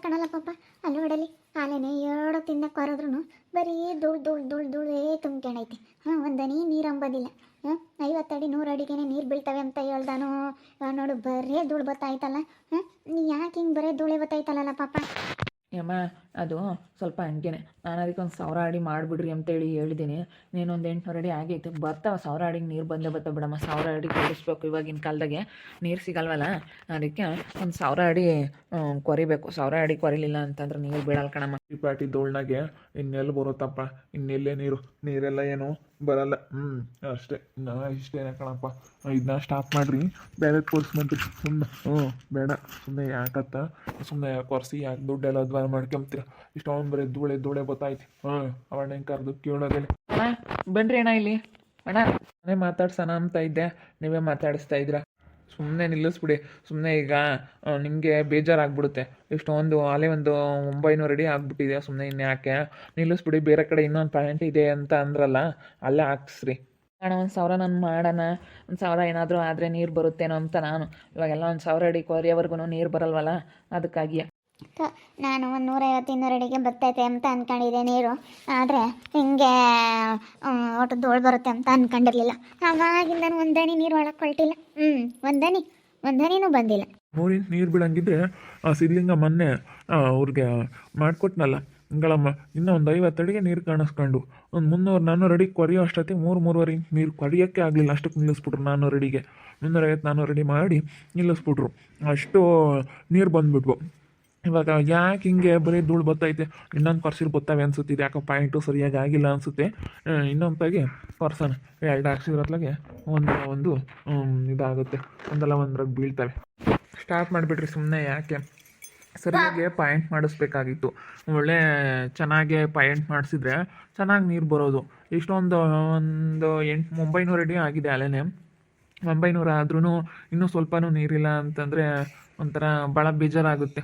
ಕಣಲ್ಲ ಪಾಪ. ಅಲ್ಲಿ ಹೊಡಲಿ ಕಾಲೇನೆ ಏಳು ತಿಂದ ಕೊರದ್ರು ಬರೀ ಧೂಳೇ ತುಂಬ್ಕೊಂಡೈತಿ. ಒಂದನಿ ನೀರು ಅಂಬೋದಿಲ್ಲ. 50 ಅಡಿ 100 ಅಡಿಗೆ ನೀರು ಬೀಳ್ತವೆ ಅಂತ ಹೇಳ್ದಾನು. ನೋಡು ಬರೀ ಧೂಳು ಬತ್ತಾಯ್ತಲ್ಲ. ಯಾಕೆ ಹಿಂಗೆ ಬರೀ ಧೂಳೆ ಬತ್ತಾಯ್ತಲ್ಲ ಪಾಪ. ಯಮ್ಮ ಅದು ಸ್ವಲ್ಪ ಹಂಗೇನೆ. ನಾನು ಅದಕ್ಕೆ 1000 ಅಡಿ ಮಾಡಿಬಿಡ್ರಿ ಅಂತೇಳಿ ಹೇಳಿದ್ದೀನಿ. ನೀನೊಂದು 800 ಅಡಿ ಆಗೈತೆ ಬರ್ತಾವೆ. 1000 ಅಡಿಗೆ ನೀರು ಬಂದೇ ಬರ್ತಾವೆ ಬಿಡಮ್ಮ. 1000 ಅಡಿ ಕೊಡಿಸ್ಬೇಕು. ಇವಾಗಿನ ಕಾಲದಾಗೆ ನೀರು ಸಿಗಲ್ವಲ್ಲ, ಅದಕ್ಕೆ 1000 ಅಡಿ ಕೊರಿಬೇಕು. 1000 ಅಡಿ ಕೊರಿಲಿಲ್ಲ ಅಂತಂದ್ರೆ ನೀರು ಬೀಳಲ್ಲ ಕಣಮ್ಮ. ಈ ಪ್ಯಾಟಿ ಧೂಳ್ನಾಗೆ ಇನ್ನೆಲ್ಲಿ ಬರುತ್ತಪ್ಪ, ಇನ್ನೆಲ್ಲೇ ನೀರೆಲ್ಲ ಏನು ಬರಲ್ಲ. ಅಷ್ಟೇ ಇಷ್ಟೇನೆ ಕಣಪ್ಪ. ಇದನ್ನ ಸ್ಟಾಪ್ ಮಾಡಿರಿ, ಬೇರೆ ಕೊರ್ಸ್ಕೊಂಡ್ರಿ ಸುಮ್ಮನೆ. ಬೇಡ ಸುಮ್ಮನೆ ಯಾಕತ್ತ ಸುಮ್ಮನೆ ಕೊರ್ಸಿ ಯಾಕೆ ದುಡ್ಡೆಲ್ಲ ದ್ವಾರ ಮಾಡ್ಕೊಂತೀರ. ಇಷ್ಟೊಂದು ಬರೀ ಧೂಳೆ ಗೊತ್ತಾಯ್ತು. ಅವಣ್ಣ ಹೆಂಗೆ ಕರೆದು ಕೇಳೋದಿಲ್ಲ. ಅಣ್ಣ ಬನ್ರಿ ಅಣ್ಣ ಇಲ್ಲಿ. ಅಣ್ಣ ನಾನೇ ಮಾತಾಡ್ಸೋಣ ಅಂತ ಇದ್ದೆ, ನೀವೇ ಮಾತಾಡಿಸ್ತಾ ಇದ್ದೀರಾ. ಸುಮ್ಮನೆ ನಿಲ್ಲಿಸ್ಬಿಡಿ. ಸುಮ್ಮನೆ ಈಗ ನಿಮಗೆ ಬೇಜಾರಾಗ್ಬಿಡುತ್ತೆ. ಇಷ್ಟೊಂದು ಅಲ್ಲೇ ಒಂದು 900 ಅಡಿ ಆಗ್ಬಿಟ್ಟಿದೆ. ಸುಮ್ಮನೆ ಇನ್ಯಾಕೆ ನಿಲ್ಲಿಸ್ಬಿಡಿ. ಬೇರೆ ಕಡೆ ಇನ್ನೊಂದು ಪಾಯಿಂಟ್ ಇದೆ ಅಂತ ಅಂದ್ರಲ್ಲ, ಅಲ್ಲೇ ಹಾಕ್ಸ್ರಿ. ಅಣ್ಣ 1000 ನಾನು ಮಾಡೋಣ. 1000 ಏನಾದರೂ ಆದರೆ ನೀರು ಬರುತ್ತೇನೋ ಅಂತ ನಾನು. ಇವಾಗೆಲ್ಲ 1000 ಅಡಿ ಕೊರಿಯೋವರೆಗೂ ನೀರು ಬರಲ್ವಲ್ಲ, ಅದಕ್ಕಾಗಿಯೇ. ನಾನು ಒಂದು 150-200 ಅಡಿಗೆ ಬರ್ತೈತೆ ಅಂತ ಅಂದ್ಕೊಂಡಿದ್ದೆ ನೀರು. ಆದರೆ ಹಿಂಗೆ ಒಟ್ಟು ಧೂಳು ಬರುತ್ತೆ ಅಂತ ಅಂದ್ಕೊಂಡಿರಲಿಲ್ಲ. ಆವಾಗಿಂದ ಒಂದನಿ ನೀರು ಒಳಗೆ ಕೊಳ್ಟಿಲ್ಲ. ಒಂದನಿನೂ ಬಂದಿಲ್ಲ. 100 ಇಂಚ್ ನೀರು ಬೀಳಂಗಿದ್ರೆ ಆ ಸಿದ್ಲಿಂಗ ಮೊನ್ನೆ ಅವ್ರಿಗೆ ಮಾಡಿಕೊಟ್ನಲ್ಲ ಗಳಮ್ಮ, ಇನ್ನೂ ಒಂದು 50 ಅಡಿಗೆ ನೀರು ಕಾಣಿಸ್ಕೊಂಡು ಒಂದು 300-400 ಅಡಿ ಕೊರಿಯೋ ಅಷ್ಟೊತ್ತಿಗೆ 3-3.5 ಇಂಚ್ ನೀರು ಕೊರಿಯೋಕ್ಕೆ ಆಗಲಿಲ್ಲ. ಅಷ್ಟಕ್ಕೆ ನಿಲ್ಲಿಸ್ಬಿಟ್ರು. 400 ಅಡಿಗೆ 350-400 ಅಡಿ ಮಾಡಿ ನಿಲ್ಲಿಸ್ಬಿಟ್ರು. ಅಷ್ಟು ನೀರು ಬಂದುಬಿಟ್ವು. ಇವಾಗ ಯಾಕೆ ಹಿಂಗೆ ಬರೀ ಧೂಳು ಬತ್ತೈತೆ, ಇನ್ನೊಂದು ಕೊರ್ಸಿರು ಬತ್ತವೆ ಅನ್ಸುತ್ತಿದೆ. ಯಾಕೆ ಪಾಯಿಂಟು ಸರಿಯಾಗಿ ಆಗಿಲ್ಲ ಅನಿಸುತ್ತೆ. ಇನ್ನೊಂದಾಗಿ ಕೊರ್ಸೋಣ. 2 ಹಾಕ್ಸಿದ್ರತ್ಲಾಗೆ ಒಂದು ಇದಾಗುತ್ತೆ. ಒಂದ್ರಾಗ ಬೀಳ್ತವೆ. ಸ್ಟಾರ್ಟ್ ಮಾಡಿಬಿಟ್ರಿ ಸುಮ್ಮನೆ. ಯಾಕೆ ಸರಿಯಾಗಿ ಪಾಯಿಂಟ್ ಮಾಡಿಸ್ಬೇಕಾಗಿತ್ತು. ಒಳ್ಳೆ ಚೆನ್ನಾಗೆ ಪಾಯಿಂಟ್ ಮಾಡಿಸಿದ್ರೆ ಚೆನ್ನಾಗಿ ನೀರು ಬರೋದು. ಇಷ್ಟೊಂದು 900 ಅಡಿ ಆಗಿದೆ ಅಲ್ಲೇ. 900 ಆದ್ರೂ ಇನ್ನೂ ಸ್ವಲ್ಪನೂ ನೀರಿಲ್ಲ ಅಂತಂದರೆ ಒಂಥರ ಭಾಳ ಬೇಜಾರಾಗುತ್ತೆ.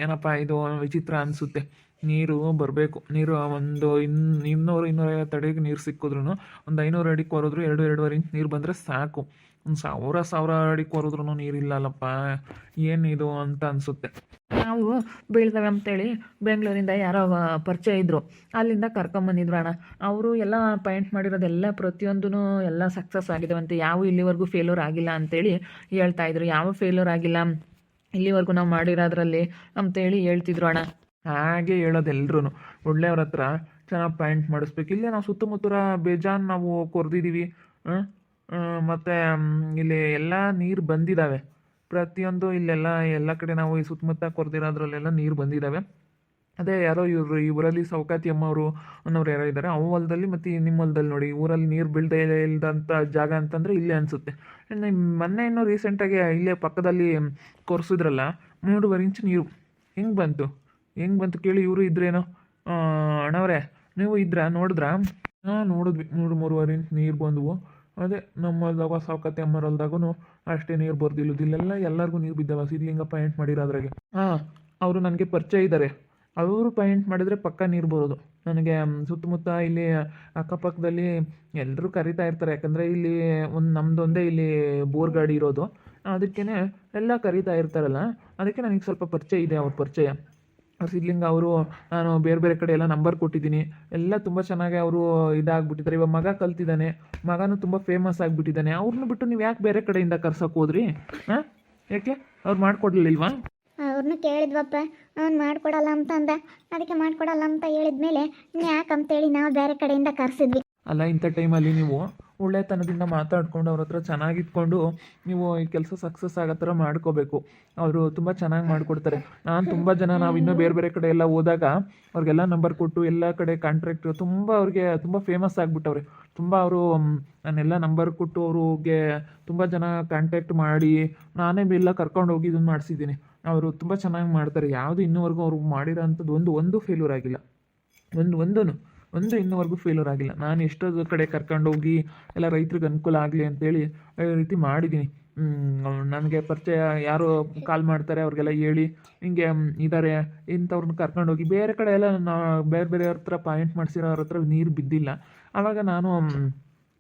ಏನಪ್ಪ ಇದು ವಿಚಿತ್ರ ಅನಿಸುತ್ತೆ. ನೀರು ಬರಬೇಕು. ನೀರು ಒಂದು 200-250 ಅಡಿಗೆ ನೀರು ಸಿಕ್ಕಿದ್ರೂ ಒಂದು 500 ಅಡಿ ಕೊರಿದ್ರು 2-2.5 ಇಂಚ್ ನೀರು ಬಂದರೆ ಸಾಕು. ಒಂದು 1000 ಅಡಿ ಕೊರಿದ್ರೂ ನೀರಿಲ್ಲಲ್ಲಪ್ಪ, ಏನಿದು ಅಂತ ಅನಿಸುತ್ತೆ. ನಾವು ಬೀಳ್ತವೆ ಅಂತೇಳಿ ಬೆಂಗಳೂರಿಂದ ಯಾರೋ ಪರಿಚಯ ಇದ್ದರು, ಅಲ್ಲಿಂದ ಕರ್ಕೊಂಬಂದಿದ್ರು ಅಣ್ಣ. ಅವರು ಎಲ್ಲ ಪಾಯಿಂಟ್ ಮಾಡಿರೋದೆಲ್ಲ ಪ್ರತಿಯೊಂದೂ ಎಲ್ಲ ಸಕ್ಸಸ್ ಆಗಿದಾವಂತೆ. ಯಾವ ಇಲ್ಲಿವರೆಗೂ ಫೇಲ್ಯೂರ್ ಆಗಿಲ್ಲ ಅಂತೇಳಿ ಹೇಳ್ತಾಯಿದ್ರು. ಯಾವ ಫೇಲ್ಯೂರ್ ಆಗಿಲ್ಲ ಇಲ್ಲಿವರೆಗೂ ನಾವು ಮಾಡಿರೋದ್ರಲ್ಲಿ ಅಂತೇಳಿ ಹೇಳ್ತಿದ್ರು ಅಣ್ಣ. ಹಾಗೆ ಹೇಳೋದೆಲ್ಲರೂ ಒಳ್ಳೆಯವ್ರ ಹತ್ರ ಚೆನ್ನಾಗಿ ಪಾಯಿಂಟ್ ಮಾಡಿಸ್ಬೇಕು. ಇಲ್ಲೇ ನಾವು ಸುತ್ತಮುತ್ತ ಬೇಜಾನ್ ನಾವು ಕೊರೆದಿದ್ದೀವಿ. ಮತ್ತು ಇಲ್ಲಿ ಎಲ್ಲ ನೀರು ಬಂದಿದ್ದಾವೆ. ಪ್ರತಿಯೊಂದು ಇಲ್ಲೆಲ್ಲ ಎಲ್ಲ ಕಡೆ ನಾವು ಈ ಸುತ್ತಮುತ್ತ ಕೊರೆದಿರೋದ್ರಲ್ಲೆಲ್ಲ ನೀರು ಬಂದಿದ್ದಾವೆ. ಅದೇ ಯಾರೋ ಈ ಊರಲ್ಲಿ ಸೌಕಾತಿ ಅಮ್ಮವರು ಅನ್ನೋರು ಯಾರೋ ಇದ್ದಾರೆ. ಅವು ಹೊಲದಲ್ಲಿ ಮತ್ತು ನಿಮ್ಮ ಹೊಲದಲ್ಲಿ ನೋಡಿ, ಊರಲ್ಲಿ ನೀರು ಬೀಳದೇ ಇಲ್ಲದಂಥ ಜಾಗ ಅಂತಂದರೆ ಇಲ್ಲೇ ಅನಿಸುತ್ತೆ. ಮೊನ್ನೆ ಇನ್ನೂ ರೀಸೆಂಟಾಗಿ ಇಲ್ಲೇ ಪಕ್ಕದಲ್ಲಿ ಕೊರೆಸಿದ್ರಲ್ಲ 3.5 ಇಂಚ್ ನೀರು. ಹೆಂಗೆ ಬಂತು ಕೇಳಿ. ಇವರು ಇದ್ರೇನೋ ಅಣ್ಣವರೇ, ನೀವು ನೋಡಿದ್ರಾ? ನೋಡಿದ್ವಿ. 3-3.5 ಇಂಚ್ ನೀರು ಬಂದವು. ಅದೇ ನಮ್ಮ ಹೊಲ್ದಾಗ ಸೌಕತಿ ಅಮ್ಮರ ಹೊಲ್ದಾಗೂ ಅಷ್ಟೇ ನೀರು ಬರ್ದಿಲ್ಲ. ಇಲ್ಲೆಲ್ಲ ಎಲ್ಲರಿಗೂ ನೀರು ಬಿದ್ದಾವ. ಸಿದ್ಲಿಂಗ ಪಾಯಿಂಟ್ ಮಾಡಿರೋದ್ರಾಗೆ ಅವರು ನನಗೆ ಪರಿಚಯ ಇದ್ದಾರೆ. ಅವರು ಪಾಯಿಂಟ್ ಮಾಡಿದರೆ ಪಕ್ಕ ನೀರು ಬರೋದು. ನನಗೆ ಸುತ್ತಮುತ್ತ ಇಲ್ಲಿ ಅಕ್ಕಪಕ್ಕದಲ್ಲಿ ಎಲ್ಲರೂ ಕರಿತಾ ಇರ್ತಾರೆ. ಯಾಕಂದರೆ ಇಲ್ಲಿ ನಮ್ಮದೊಂದೇ ಇಲ್ಲಿ ಬೋರ್ ಗಾಡಿ ಇರೋದು. ಅದಕ್ಕೇ ಎಲ್ಲ ಕರಿತಾ ಇರ್ತಾರಲ್ಲ, ಅದಕ್ಕೆ ನನಗೆ ಸ್ವಲ್ಪ ಪರಿಚಯ ಇದೆ. ಅವ್ರ ಪರಿಚಯ ಸಿದ್ಲಿಂಗ ಅವರು. ನಾನು ಬೇರೆ ಕಡೆ ಎಲ್ಲ ನಂಬರ್ ಕೊಟ್ಟಿದ್ದೀನಿ. ಎಲ್ಲ ತುಂಬ ಚೆನ್ನಾಗಿ ಅವರು ಇದಾಗ್ಬಿಟ್ಟಿದ್ದಾರೆ. ಇವಾಗ ಮಗ ಕಲ್ತಿದ್ದಾನೆ. ಮಗನೂ ತುಂಬ ಫೇಮಸ್ ಆಗಿಬಿಟ್ಟಿದ್ದಾನೆ. ಅವ್ರನ್ನ ಬಿಟ್ಟು ನೀವು ಯಾಕೆ ಬೇರೆ ಕಡೆಯಿಂದ ಕರ್ಸೋಕೆ ಹೋದ್ರಿ? ಯಾಕೆ ಅವ್ರು ಮಾಡಿಕೊಡ್ಲಿಲ್ವಾ? ಅವ್ರನ್ನೂ ಕೇಳಿದ್ವಪ್ಪ, ಅವ್ನು ಮಾಡಿಕೊಡಲ್ಲ ಅಂತ ಅಂದ. ಅದಕ್ಕೆ ಮಾಡಿಕೊಡಲ್ಲ ಅಂತ ಹೇಳಿದ್ಮೇಲೆ ಯಾಕಂತೇಳಿ ನಾವು ಬೇರೆ ಕಡೆಯಿಂದ ಕರೆಸಿದ್ವಿ. ಅಲ್ಲ, ಇಂಥ ಟೈಮಲ್ಲಿ ನೀವು ಒಳ್ಳೆತನದಿಂದ ಮಾತಾಡ್ಕೊಂಡು ಅವ್ರ ಹತ್ರ ಚೆನ್ನಾಗಿದ್ಕೊಂಡು ನೀವು ಈ ಕೆಲಸ ಸಕ್ಸಸ್ ಆಗೋ ಥರ ಮಾಡ್ಕೋಬೇಕು. ಅವರು ತುಂಬ ಚೆನ್ನಾಗಿ ಮಾಡಿಕೊಡ್ತಾರೆ. ನಾನು ತುಂಬ ಜನ ನಾವು ಇನ್ನೂ ಬೇರೆ ಕಡೆ ಎಲ್ಲ ಹೋದಾಗ ಅವ್ರಿಗೆಲ್ಲ ನಂಬರ್ ಕೊಟ್ಟು ಎಲ್ಲ ಕಡೆ ಕಾಂಟ್ರಾಕ್ಟ್ರು ಅವ್ರಿಗೆ ತುಂಬ ಫೇಮಸ್ ಆಗಿಬಿಟ್ಟವ್ರೆ. ತುಂಬ ಅವರು ನಾನೆಲ್ಲ ನಂಬರ್ ಕೊಟ್ಟು ಅವ್ರಿಗೆ ತುಂಬ ಜನ ಕಾಂಟ್ಯಾಕ್ಟ್ ಮಾಡಿ ನಾನೇ ಎಲ್ಲ ಕರ್ಕೊಂಡು ಹೋಗಿ ಇದನ್ನು ಮಾಡಿಸಿದ್ದೀನಿ. ಅವರು ತುಂಬ ಚೆನ್ನಾಗಿ ಮಾಡ್ತಾರೆ. ಯಾವುದು ಇನ್ನೂವರೆಗೂ ಅವ್ರು ಮಾಡಿರೋ ಅಂಥದ್ದು ಒಂದು ಫೇಲ್ಯೂರ್ ಆಗಿಲ್ಲ. ಒಂದು ಇನ್ನೂವರೆಗೂ ಫೇಲ್ಯೂರ್ ಆಗಿಲ್ಲ. ನಾನು ಎಷ್ಟೋ ಕಡೆ ಕರ್ಕೊಂಡೋಗಿ ಎಲ್ಲ ರೈತರಿಗೆ ಅನುಕೂಲ ಆಗಲಿ ಅಂತೇಳಿ ಈ ರೀತಿ ಮಾಡಿದ್ದೀನಿ. ನನಗೆ ಪರಿಚಯ ಯಾರು ಕಾಲ್ ಮಾಡ್ತಾರೆ ಅವ್ರಿಗೆಲ್ಲ ಹೇಳಿ ಹಿಂಗೆ ಇದ್ದಾರೆ ಇಂಥವ್ರನ್ನ ಕರ್ಕೊಂಡೋಗಿ ಬೇರೆ ಕಡೆ ಎಲ್ಲ ಬೇರೆ ಹತ್ರ ಪಾಯಿಂಟ್ ಮಾಡಿಸಿರೋ ಅವ್ರ ಹತ್ರ ನೀರು ಬಿದ್ದಿಲ್ಲ. ಆವಾಗ ನಾನು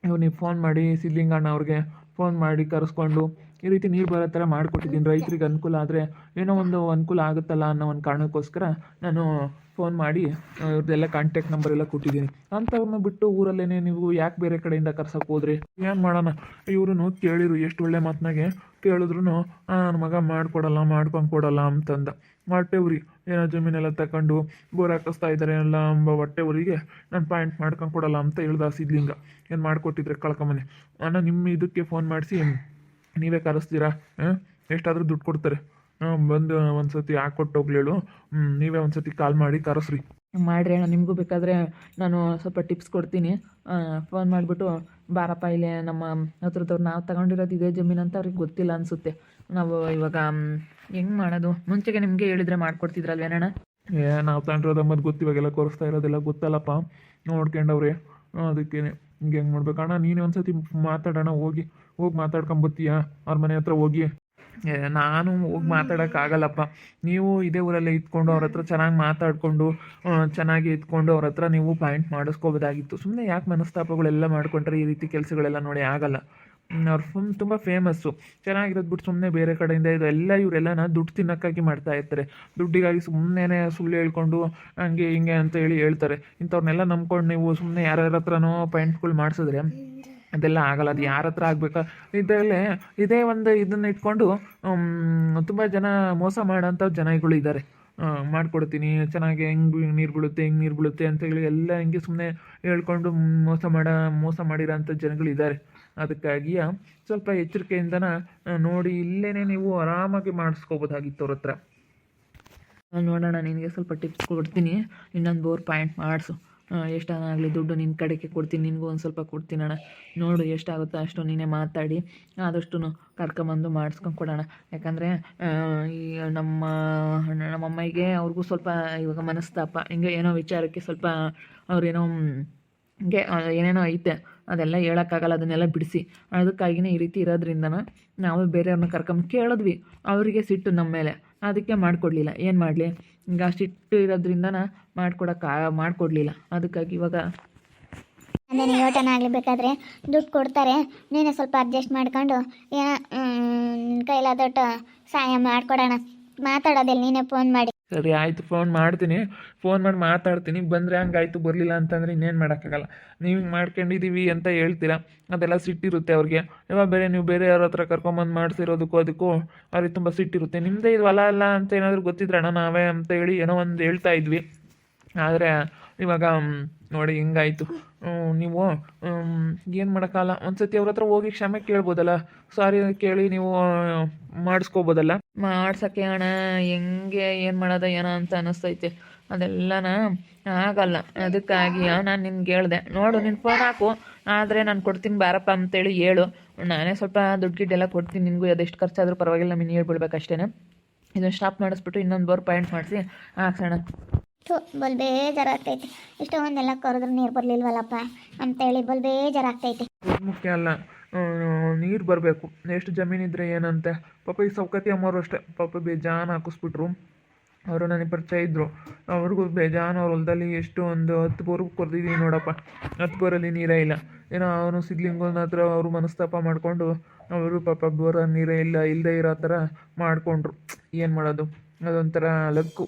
ನೀವು ಫೋನ್ ಮಾಡಿ ಸಿದ್ಲಿಂಗಣ್ಣ ಅವ್ರಿಗೆ ಫೋನ್ ಮಾಡಿ ಕರೆಸ್ಕೊಂಡು ಈ ರೀತಿ ನೀರು ಬರೋ ಥರ ಮಾಡಿಕೊಟ್ಟಿದ್ದೀನಿ. ರೈತರಿಗೆ ಅನುಕೂಲ ಆದರೆ ಏನೋ ಒಂದು ಅನುಕೂಲ ಆಗುತ್ತಲ್ಲ ಅನ್ನೋ ಒಂದು ಕಾರಣಕ್ಕೋಸ್ಕರ ನಾನು ಫೋನ್ ಮಾಡಿ ಇವ್ರದ್ದೆಲ್ಲ ಕಾಂಟ್ಯಾಕ್ಟ್ ನಂಬರ್ ಎಲ್ಲ ಕೊಟ್ಟಿದ್ದೀನಿ. ಅಂಥವ್ರನ್ನ ಬಿಟ್ಟು ಊರಲ್ಲೇ ನೀವು ಯಾಕೆ ಬೇರೆ ಕಡೆಯಿಂದ ಕರ್ಸಕ್ಕೆ ಹೋದ್ರಿ? ಏನು ಮಾಡೋಣ, ಇವ್ರು ಕೇಳಿರು ಎಷ್ಟು ಒಳ್ಳೆ ಮಾತನಾಗೆ ಕೇಳಿದ್ರು ನನ್ನ ಮಗ ಮಾಡ್ಕೊಂಡು ಕೊಡಲ್ಲ ಅಂತಂದ. ಹೊಟ್ಟೆ ಉರಿ ಏನೋ ಜಮೀನೆಲ್ಲ ತಗೊಂಡು ಬೋರ್ ಹಾಕಿಸ್ತಾ ಇದ್ದಾರೆ ಎಲ್ಲ ಎಂಬ ಹೊಟ್ಟೆ ಊರಿಗೆ ನಾನು ಪಾಯಿಂಟ್ ಮಾಡ್ಕೊಂಡು ಕೊಡಲ್ಲ ಅಂತ ಹೇಳ್ದ ಸಿದ್ಲಿಂಗ. ಏನು ಮಾಡಿಕೊಟ್ಟಿದ್ರೆ ಕಳ್ಕೊಂಬನೆ ಅಣ್ಣ, ನಿಮ್ಮ ಇದಕ್ಕೆ ಫೋನ್ ಮಾಡಿಸಿ ನೀವೇ ಕರೆಸ್ತೀರಾ? ಎಷ್ಟಾದರೂ ದುಡ್ಡು ಕೊಡ್ತಾರೆ, ಬಂದು ಒಂದು ಸತಿ ಹಾಕ್ಕೊಟ್ಟು ಹೋಗ್ಲೇಳು, ನೀವೇ ಒಂದು ಸತಿ ಕಾಲ್ ಮಾಡಿ ಕರೆಸ್ರಿ. ಮಾಡಿರಿ ಅಣ್ಣ, ನಿಮಗೂ ಬೇಕಾದರೆ ನಾನು ಸ್ವಲ್ಪ ಟಿಪ್ಸ್ ಕೊಡ್ತೀನಿ. ಫೋನ್ ಮಾಡಿಬಿಟ್ಟು ಬಾರಪ್ಪ ಇಲ್ಲೇ ನಮ್ಮ ಹತ್ರದವ್ರು ನಾವು ತಗೊಂಡಿರೋದು ಇದೇ ಜಮೀನು ಅಂತ ಅವ್ರಿಗೆ ಗೊತ್ತಿಲ್ಲ ಅನಿಸುತ್ತೆ. ನಾವು ಇವಾಗ ಹೆಂಗೆ ಮಾಡೋದು? ಮುಂಚೆಗೆ ನಿಮಗೆ ಹೇಳಿದ್ರೆ ಮಾಡ್ಕೊಡ್ತಿದ್ರಲ್ವೇನಣ್ಣ? ನಾವು ತಗೊಂಡಿರೋದು ಮತ್ತು ಗೊತ್ತು, ಇವಾಗೆಲ್ಲ ಕೊರಿಸ್ತಾ ಇರೋದೆಲ್ಲ ಗೊತ್ತಲ್ಲಪ್ಪ, ನೋಡ್ಕೊಂಡವ್ರೆ. ಅದಕ್ಕೇನೆ ಹಿಂಗೆ ಹೆಂಗೆ ಮಾಡ್ಬೇಕಣ್ಣ? ನೀನೇ ಒಂದು ಸತಿ ಮಾತಾಡೋಣ, ಹೋಗಿ ಮಾತಾಡ್ಕೊಂಬತ್ತೀಯಾ ಅವ್ರ ಮನೆ ಹತ್ರ ಹೋಗಿ? ನಾನು ಹೋಗಿ ಮಾತಾಡೋಕ್ಕಾಗಲ್ಲಪ್ಪ. ನೀವು ಇದೇ ಊರಲ್ಲೇ ಇದ್ಕೊಂಡು ಅವ್ರ ಹತ್ರ ಚೆನ್ನಾಗಿ ಮಾತಾಡಿಕೊಂಡು ಚೆನ್ನಾಗಿ ಇದ್ಕೊಂಡು ಅವ್ರ ಹತ್ರ ನೀವು ಪಾಯಿಂಟ್ ಮಾಡಿಸ್ಕೋಬೋದಾಗಿತ್ತು. ಸುಮ್ಮನೆ ಯಾಕೆ ಮನಸ್ತಾಪಗಳೆಲ್ಲ ಮಾಡ್ಕೊಂಡ್ರೆ ಈ ರೀತಿ ಕೆಲಸಗಳೆಲ್ಲ ನೋಡಿ ಆಗಲ್ಲ. ಅವ್ರು ತುಂಬ ಫೇಮಸ್ಸು, ಚೆನ್ನಾಗಿರೋದು ಬಿಟ್ಟು ಸುಮ್ಮನೆ ಬೇರೆ ಕಡೆಯಿಂದ ಇದೆಲ್ಲ ಇವರೆಲ್ಲನ ದುಡ್ಡು ತಿನ್ನೋಕ್ಕಾಗಿ ಮಾಡ್ತಾ ಇರ್ತಾರೆ. ದುಡ್ಡಿಗಾಗಿ ಸುಮ್ಮನೆ ಸುಳ್ಳು ಹೇಳ್ಕೊಂಡು ಹಂಗೆ ಹಿಂಗೆ ಅಂತ ಹೇಳ್ತಾರೆ. ಇಂಥವ್ರನ್ನೆಲ್ಲ ನಂಬ್ಕೊಂಡು ನೀವು ಸುಮ್ಮನೆ ಯಾರ್ಯಾರ ಹತ್ರನೋ ಪಾಯಿಂಟ್ಗಳು ಮಾಡಿಸಿದ್ರೆ ಅದೆಲ್ಲ ಆಗಲ್ಲ. ಅದು ಯಾರ ಹತ್ರ ಆಗಬೇಕಾ? ಇದರಲ್ಲೇ ಇದೇ ಒಂದು ಇದನ್ನು ಇಟ್ಕೊಂಡು ತುಂಬ ಜನ ಮೋಸ ಮಾಡೋಂಥ ಜನಗಳು ಇದ್ದಾರೆ. ಮಾಡಿಕೊಡ್ತೀನಿ ಚೆನ್ನಾಗಿ, ಹೆಂಗೆ ನೀರು ಬೀಳುತ್ತೆ ಅಂತೇಳಿ ಎಲ್ಲ ಹಿಂಗೆ ಸುಮ್ಮನೆ ಹೇಳ್ಕೊಂಡು ಮೋಸ ಮಾಡಿರೋಂಥ ಜನಗಳಿದ್ದಾರೆ. ಅದಕ್ಕಾಗಿ ಸ್ವಲ್ಪ ಎಚ್ಚರಿಕೆಯಿಂದನ ನೋಡಿ ಇಲ್ಲೇ ನೀವು ಆರಾಮಾಗಿ ಮಾಡಿಸ್ಕೋಬೋದಾಗಿತ್ತು ಅವ್ರ ಹತ್ರ. ನೋಡೋಣ, ನಿನಗೆ ಸ್ವಲ್ಪ ಟಿಪ್ಸ್ ಕೊಡ್ತೀನಿ. ಇನ್ನೊಂದು ಬೋರ್ ಪಾಯಿಂಟ್ ಮಾಡಿಸು, ಎಷ್ಟಾಗಲಿ ದುಡ್ಡು ನಿನ್ನ ಕಡೆಗೆ ಕೊಡ್ತೀನಿ, ನಿನಗೂ ಒಂದು ಸ್ವಲ್ಪ ಕೊಡ್ತೀನಿ ಅಣ್ಣ. ನೋಡು ಎಷ್ಟಾಗುತ್ತೋ ಅಷ್ಟು ನೀನೇ ಮಾತಾಡಿ ಆದಷ್ಟು ಕರ್ಕೊಂಬಂದು ಮಾಡಿಸ್ಕೊಂಡು ಕೊಡೋಣ. ಯಾಕಂದರೆ ಈ ನಮ್ಮಮ್ಮಗೆ ಅವ್ರಿಗೂ ಸ್ವಲ್ಪ ಇವಾಗ ಮನಸ್ತಾಪ, ಹಿಂಗೆ ಏನೋ ವಿಚಾರಕ್ಕೆ ಸ್ವಲ್ಪ ಅವ್ರೇನೋ ಹಿಂಗೆ ಏನೇನೋ ಐತೆ, ಅದೆಲ್ಲ ಹೇಳೋಕ್ಕಾಗಲ್ಲ, ಅದನ್ನೆಲ್ಲ ಬಿಡಿಸಿ. ಅದಕ್ಕಾಗಿಯೇ ಈ ರೀತಿ ಇರೋದ್ರಿಂದನ ನಾವು ಬೇರೆಯವ್ರನ್ನ ಕರ್ಕೊಂಬಂದು ಕೇಳಿದ್ವಿ, ಅವರಿಗೆ ಸಿಟ್ಟು ನಮ್ಮ ಮೇಲೆ, ಅದಕ್ಕೆ ಮಾಡಿಕೊಡ್ಲಿಲ್ಲ. ಏನು ಮಾಡಲಿ, ಈಗ ಸಿಟ್ಟು ಇರೋದ್ರಿಂದನ ಮಾಡಿಕೊಡ್ಲಿಲ್ಲ. ಅದಕ್ಕಾಗಿ ಇವಾಗ ಅದೇನು ಯೋಟನ ಆಗಬೇಕಾದ್ರೆ ದುಡ್ಡು ಕೊಡ್ತಾರೆ, ನೀನೇ ಸ್ವಲ್ಪ ಅಡ್ಜಸ್ಟ್ ಮಾಡ್ಕೊಂಡು ಏನೋ ನಿನ್ನ ಕೈಲಾದೊಟ್ಟು ಸಹಾಯ ಮಾಡಿಕೊಡೋಣ. ಮಾತಾಡೋದಿಲ್ಲ, ನೀನೇ ಫೋನ್ ಮಾಡಿ. ಸರಿ ಆಯಿತು, ಫೋನ್ ಮಾಡಿ ಮಾತಾಡ್ತೀನಿ. ಬಂದರೆ ಹಂಗಾಯ್ತು, ಬರಲಿಲ್ಲ ಅಂತಂದರೆ ಇನ್ನೇನು ಮಾಡೋಕ್ಕಾಗಲ್ಲ. ನೀವು ಹಿಂಗೆ ಮಾಡ್ಕೊಂಡಿದ್ದೀವಿ ಅಂತ ಹೇಳ್ತೀರಾ, ಅದೆಲ್ಲ ಸಿಟ್ಟಿರುತ್ತೆ ಅವ್ರಿಗೆ. ಇವಾಗ ನೀವು ಬೇರೆ ಯಾರ ಹತ್ರ ಕರ್ಕೊಂಬಂದು ಮಾಡಿಸಿರೋದಕ್ಕೂ ಅದಕ್ಕೂ ಅವ್ರಿಗೆ ತುಂಬ ಸಿಟ್ಟಿರುತ್ತೆ. ನಿಮ್ಮದೇ ಇದು ಹೊಲ ಅಲ್ಲ ಅಂತ ಏನಾದರೂ ಗೊತ್ತಿದ್ರಣ್ಣ ನಾವೇ ಅಂತ ಹೇಳಿ ಏನೋ ಒಂದು ಹೇಳ್ತಾ ಇದ್ವಿ. ಆದರೆ ಇವಾಗ ನೋಡಿ ಹಿಂಗಾಯ್ತು. ನೀವು ಏನು ಮಾಡೋಕ್ಕಲ್ಲ, ಒಂದು ಸತಿ ಅವ್ರ ಹತ್ರ ಹೋಗಿ ಕ್ಷಮೆ ಕೇಳ್ಬೋದಲ್ಲ, ಸಾರಿ ಕೇಳಿ ನೀವು ಮಾಡಿಸ್ಕೋಬೋದಲ್ಲ. ಮಾಡ್ಸೋಕ್ಕೆ ಅಣ್ಣ ಹೆಂಗೆ ಏನು ಮಾಡೋದ ಏನೋ ಅಂತ ಅನ್ನಿಸ್ತೈತೆ, ಅದೆಲ್ಲನ ಆಗಲ್ಲ. ಅದಕ್ಕಾಗಿ ನಾನು ನಿನ್ಗೆ ಹೇಳಿದೆ, ನೋಡು ನಿನ್ನ ಫೋನ್ ಹಾಕು, ಆದರೆ ನಾನು ಕೊಡ್ತೀನಿ ಬಾರಪ್ಪ ಅಂತೇಳಿ ಹೇಳು, ನಾನೇ ಸ್ವಲ್ಪ ದುಡ್ಡು ಗಿಡ್ಡೆಲ್ಲ ಕೊಡ್ತೀನಿ ನಿನಗೂ. ಅದೆಷ್ಟು ಖರ್ಚಾದರೂ ಪರವಾಗಿಲ್ಲ, ನಮಗೆ ನೀರು ಬೀಳ್ಬೇಕಷ್ಟೇ. ಇದನ್ನು ಸ್ಟಾಪ್ ಮಾಡಿಸ್ಬಿಟ್ಟು ಇನ್ನೊಂದು ಬೋರ್ ಪಾಯಿಂಟ್ ಮಾಡಿಸಿ ಹಾಕ್ಸೋಣ. ಬಲ್ ಬೇಜಾರಾಗ್ತೈತಿ, ಇಷ್ಟೊಂದೆಲ್ಲ ಕರೆದ್ರೂ ನೀರು ಬರಲಿಲ್ವಲ್ಲಪ್ಪ ಅಂತೇಳಿ ಬಲ್ ಬೇಜಾರಾಗ್ತೈತಿ. ಮುಖ್ಯ ಅಲ್ಲ, ನೀರು ಬರಬೇಕು. ಎಷ್ಟು ಜಮೀನಿದ್ರೆ ಏನಂತೆ. ಪಾಪ ಈ ಸೌಕತಿ ಅಮ್ಮವರು ಅಷ್ಟೇ, ಪಾಪ ಬೇಜಾನ್ ಹಾಕಿಸ್ಬಿಟ್ರು. ಅವರು ನನಗೆ ಪರಿಚಯ ಇದ್ದರು, ಅವ್ರಿಗೂ ಬೇಜಾನ್ ಅವ್ರ ಹೊಲದಲ್ಲಿ ಎಷ್ಟು ಒಂದು 10 ಬೋರ್ ಕೊರೆದಿದ್ದೀನಿ ನೋಡಪ್ಪ. 10 ಬೋರಲ್ಲಿ ನೀರೇ ಇಲ್ಲ. ಏನೋ ಅವನು ಸಿದ್ಲಿಂಗನ ಹತ್ರ ಅವರು ಮನಸ್ತಾಪ ಮಾಡಿಕೊಂಡು ಅವರು ಪಾಪ ಬೋರ್ ನೀರೇ ಇಲ್ಲದೇ ಇರೋ ಥರ ಮಾಡಿಕೊಂಡ್ರು. ಏನು ಮಾಡೋದು, ಅದೊಂಥರ ಲಕ್ಕು.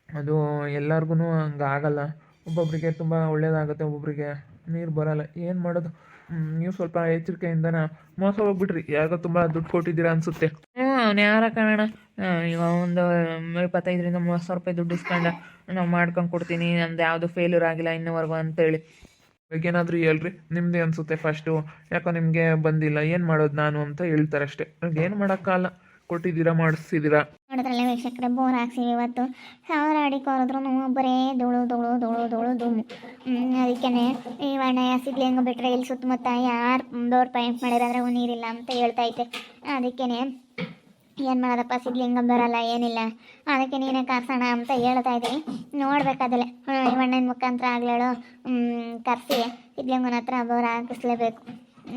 ಅದು ಎಲ್ಲರಿಗೂ ಹಂಗೆ ಆಗಲ್ಲ. ಒಬ್ಬೊಬ್ಬರಿಗೆ ತುಂಬ ಒಳ್ಳೆಯದಾಗುತ್ತೆ, ಒಬ್ಬೊಬ್ಬರಿಗೆ ನೀರು ಬರೋಲ್ಲ. ಏನು ಮಾಡೋದು? ನೀವು ಸ್ವಲ್ಪ ಎಚ್ಚರಿಕೆಯಿಂದನ ಮೋಸ ಹೋಗ್ಬಿಟ್ರಿ. ಯಾಕೋ ತುಂಬ ದುಡ್ಡು ಕೊಟ್ಟಿದ್ದೀರಾ ಅನಿಸುತ್ತೆ. ಅವ್ನು ಯಾರ ಕಾರಣ ಈಗ ಒಂದು 25,000 ರಿಂದ 30,000 ರೂಪಾಯಿ ದುಡ್ಡು ಇಸ್ಕೊಂಡು ನಾವು ಮಾಡ್ಕೊಂಡು ಕೊಡ್ತೀನಿ, ನಮ್ದು ಯಾವುದು ಫೇಲ್ಯೂರ್ ಆಗಿಲ್ಲ ಇನ್ನೂವರೆಗೂ ಅಂತೇಳಿ. ಏನಾದರೂ ಹೇಳ್ರಿ, ನಿಮ್ಮದೇ ಅನಿಸುತ್ತೆ ಫಸ್ಟು. ಯಾಕೋ ನಿಮಗೆ ಬಂದಿಲ್ಲ, ಏನು ಮಾಡೋದು ನಾನು ಅಂತ ಹೇಳ್ತಾರೆ ಅಷ್ಟೇ. ಏನು ಮಾಡೋಕ್ಕಲ್ಲ, ಕೊಟ್ಟಿದ್ದೀರಾ, ಮಾಡಿಸಿದ್ದೀರಾ. ನೋಡಿದ್ರಲ್ಲ ವೀಕ್ಷಕರೇ, ಬೋರ್ ಹಾಕ್ಸಿವಿ ಇವತ್ತು. 1000 ಅಡಿ ಕೊರೆದ್ರೂ ಬರೇ ಧೂಳು. ಅದಕ್ಕೇ ಈ ಅಣ್ಣ ಸಿದ್ಲಿಂಗ ಬಿಟ್ಟರೆ ಇಲ್ಲಿ ಸುತ್ತಮುತ್ತ ಯಾರು ಬೋರ್ ಪಾಯಿಂಟ್ ಮಾಡಿರಂದ್ರೆ ನೀರಿಲ್ಲ ಅಂತ ಹೇಳ್ತೈತೆ. ಅದಕ್ಕೇ ಏನು ಮಾಡೋದಪ್ಪ, ಸಿದ್ಲಿಂಗ ಬರಲ್ಲ ಏನಿಲ್ಲ, ಅದಕ್ಕೆ ನೀನೇ ಕರ್ಸೋಣ ಅಂತ ಹೇಳ್ತಾ ಇದ್ದೀವಿ. ನೋಡ್ಬೇಕಾದಲ್ಲೇ ಇವಣ್ಣನ ಮುಖಾಂತರ ಆಗ್ಲೇಳು ಕರೆಸಿ ಸಿದ್ಲಿಂಗನ ಹತ್ರ ಬೋರ್ ಹಾಕಿಸ್ಲೇಬೇಕು.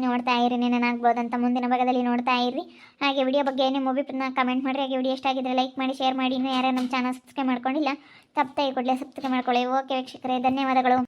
ನೋಡ್ತಾ ಇರಿ, ಏನೇನಾಗ್ಬೋದಂತ ಮುಂದಿನ ಭಾಗದಲ್ಲಿ ನೋಡ್ತಾ ಇರಿ. ಹಾಗೆ ವಿಡಿಯೋ ಬಗ್ಗೆ ನಿಮ್ಮ ಅಭಿಪ್ರಾಯನ ಕಮೆಂಟ್ ಮಾಡಿರಿ. ಹಾಗೆ ವಿಡಿಯೋ ಇಷ್ಟ ಆಗಿದ್ರೆ ಲೈಕ್ ಮಾಡಿ, ಶೇರ್ ಮಾಡಿ. ಇನ್ನೂ ಯಾರು ನಮ್ಮ ಚಾನಲ್ ಸಬ್ಸ್ಕ್ರೈಬ್ ಮಾಡ್ಕೊಂಡಿಲ್ಲ, ತಪ್ಪದೆ ಕೂಡಲೇ ಸಬ್ಸ್ಕ್ರೈಬ್ ಮಾಡ್ಕೊಳ್ಳಿ. ಓಕೆ ವೀಕ್ಷಕರೇ, ಧನ್ಯವಾದಗಳು.